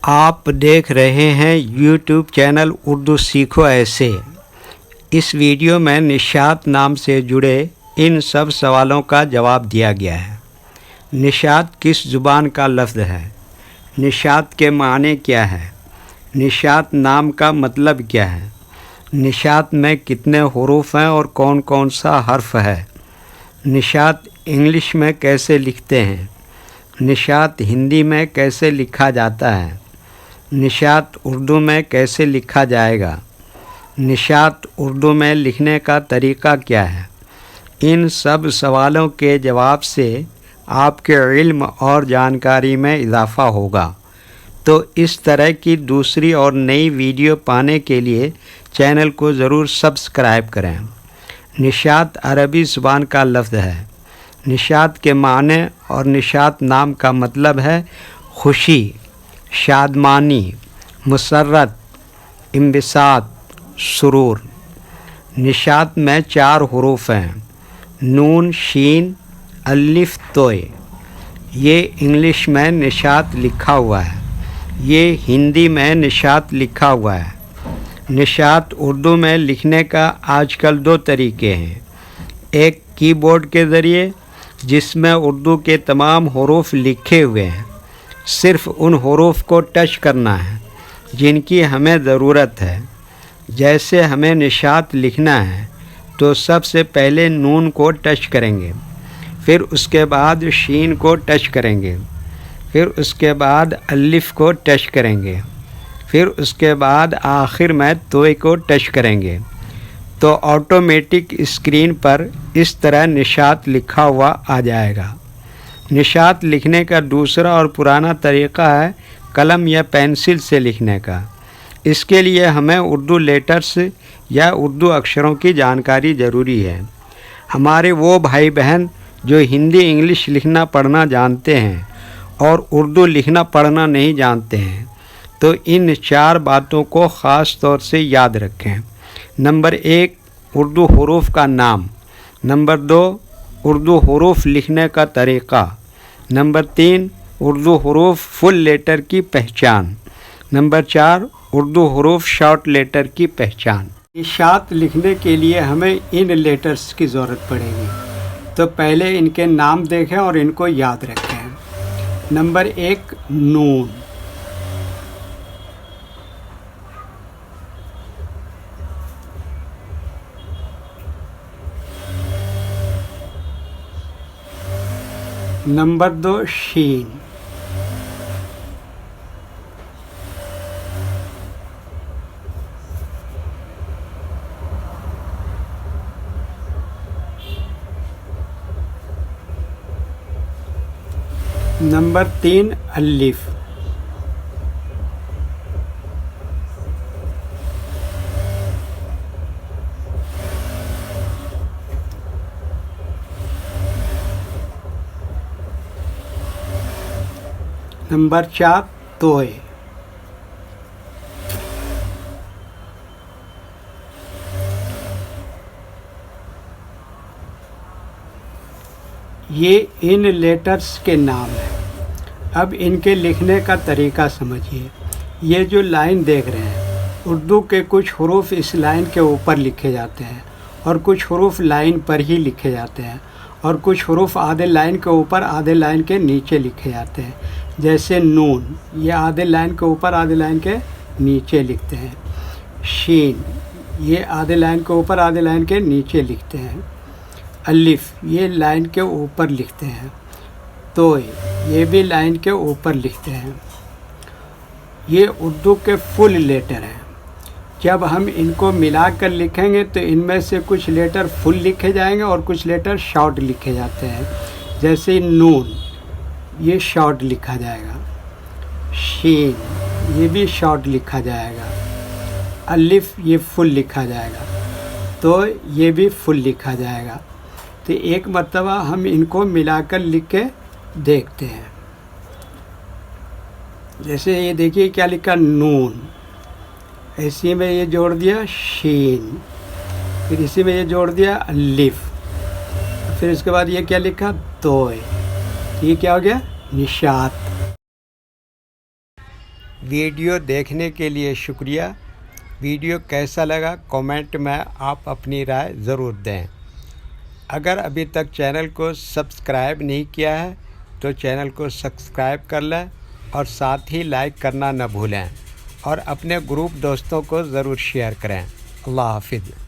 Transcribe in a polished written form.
آپ دیکھ رہے ہیں یوٹیوب چینل اردو سیکھو ایسے۔ اس ویڈیو میں نشات نام سے جڑے ان سب سوالوں کا جواب دیا گیا ہے۔ نشات کس زبان کا لفظ ہے؟ نشات کے معنی کیا ہے؟ نشات نام کا مطلب کیا ہے؟ نشات میں کتنے حروف ہیں اور کون کون سا حرف ہے؟ نشات انگلش میں کیسے لکھتے ہیں؟ نشات ہندی میں کیسے لکھا جاتا ہے؟ نشات اردو میں کیسے لکھا جائے گا؟ نشات اردو میں لکھنے کا طریقہ کیا ہے؟ ان سب سوالوں کے جواب سے آپ کے علم اور جانکاری میں اضافہ ہوگا۔ تو اس طرح کی دوسری اور نئی ویڈیو پانے کے لیے چینل کو ضرور سبسکرائب کریں۔ نشات عربی زبان کا لفظ ہے۔ نشات کے معنی اور نشات نام کا مطلب ہے خوشی، شادمانی، مسرت، انبساط، سرور۔ نشات میں 4 حروف ہیں: نون، شین، الف، توئے۔ یہ انگلش میں نشات لکھا ہوا ہے، یہ ہندی میں نشات لکھا ہوا ہے۔ نشات اردو میں لکھنے کا آج کل 2 طریقے ہیں۔ ایک کی بورڈ کے ذریعے، جس میں اردو کے تمام حروف لکھے ہوئے ہیں، صرف ان حروف کو ٹچ کرنا ہے جن کی ہمیں ضرورت ہے۔ جیسے ہمیں نشات لکھنا ہے تو سب سے پہلے نون کو ٹچ کریں گے، پھر اس کے بعد شین کو ٹچ کریں گے، پھر اس کے بعد الف کو ٹچ کریں گے، پھر اس کے بعد آخر میں توئے کو ٹچ کریں گے، تو آٹومیٹک اسکرین پر اس طرح نشات لکھا ہوا آ جائے گا۔ نشات لکھنے کا دوسرا اور پرانا طریقہ ہے قلم یا پینسل سے لکھنے کا۔ اس کے لیے ہمیں اردو لیٹرز یا اردو اکشروں کی جانکاری ضروری ہے۔ ہمارے وہ بھائی بہن جو ہندی انگلش لکھنا پڑھنا جانتے ہیں اور اردو لکھنا پڑھنا نہیں جانتے ہیں، تو ان 4 باتوں کو خاص طور سے یاد رکھیں۔ نمبر 1، اردو حروف کا نام۔ نمبر 2، اردو حروف لکھنے کا طریقہ۔ نمبر 3، اردو حروف فل لیٹر کی پہچان۔ نمبر 4، اردو حروف شارٹ لیٹر کی پہچان۔ نشات لکھنے کے لیے ہمیں ان لیٹرز کی ضرورت پڑے گی، تو پہلے ان کے نام دیکھیں اور ان کو یاد رکھیں۔ نمبر 1، نون۔ نمبر 2، شین۔ نمبر 3، الف۔ نمبر 4، توئے۔ یہ ان لیٹرز کے نام ہیں۔ اب ان کے لکھنے کا طریقہ سمجھیے۔ یہ جو لائن دیکھ رہے ہیں، اردو کے کچھ حروف اس لائن کے اوپر لکھے جاتے ہیں اور کچھ حروف لائن پر ہی لکھے جاتے ہیں، اور کچھ حروف آدھے لائن کے اوپر آدھے لائن کے نیچے لکھے جاتے ہیں۔ جیسے نون، یہ آدھے لائن کے اوپر آدھے لائن کے نیچے لکھتے ہیں۔ شین، یہ آدھے لائن کے اوپر آدھے لائن کے نیچے لکھتے ہیں۔ الف، یہ لائن کے اوپر لکھتے ہیں۔ توئے، یہ بھی لائن کے اوپر لکھتے ہیں۔ یہ اردو کے فل لیٹر ہیں۔ جب ہم ان کو ملا کر لکھیں گے تو ان میں سے کچھ لیٹر فل لکھے جائیں گے اور کچھ لیٹر شارٹ لکھے جاتے ہیں۔ جیسے نون، یہ شارٹ لکھا جائے گا۔ شین، یہ بھی شارٹ لکھا جائے گا۔ الف، یہ فل لکھا جائے گا۔ تو یہ بھی فل لکھا جائے گا۔ تو ایک مرتبہ ہم ان کو ملا کر لکھ کے دیکھتے ہیں۔ جیسے یہ دیکھیے کیا لکھا، نون، اسی میں یہ جوڑ دیا شین، پھر اسی میں یہ جوڑ دیا الف، پھر اس کے بعد یہ کیا لکھا، توئے۔ یہ کیا ہو گیا، نشات۔ ویڈیو دیکھنے کے لیے شکریہ۔ ویڈیو کیسا لگا کامنٹ میں آپ اپنی رائے ضرور دیں۔ اگر ابھی تک چینل کو سبسکرائب نہیں کیا ہے تو چینل کو سبسکرائب کر لیں اور ساتھ ہی لائک کرنا نہ بھولیں اور اپنے گروپ دوستوں کو ضرور شیئر کریں۔ اللہ حافظ۔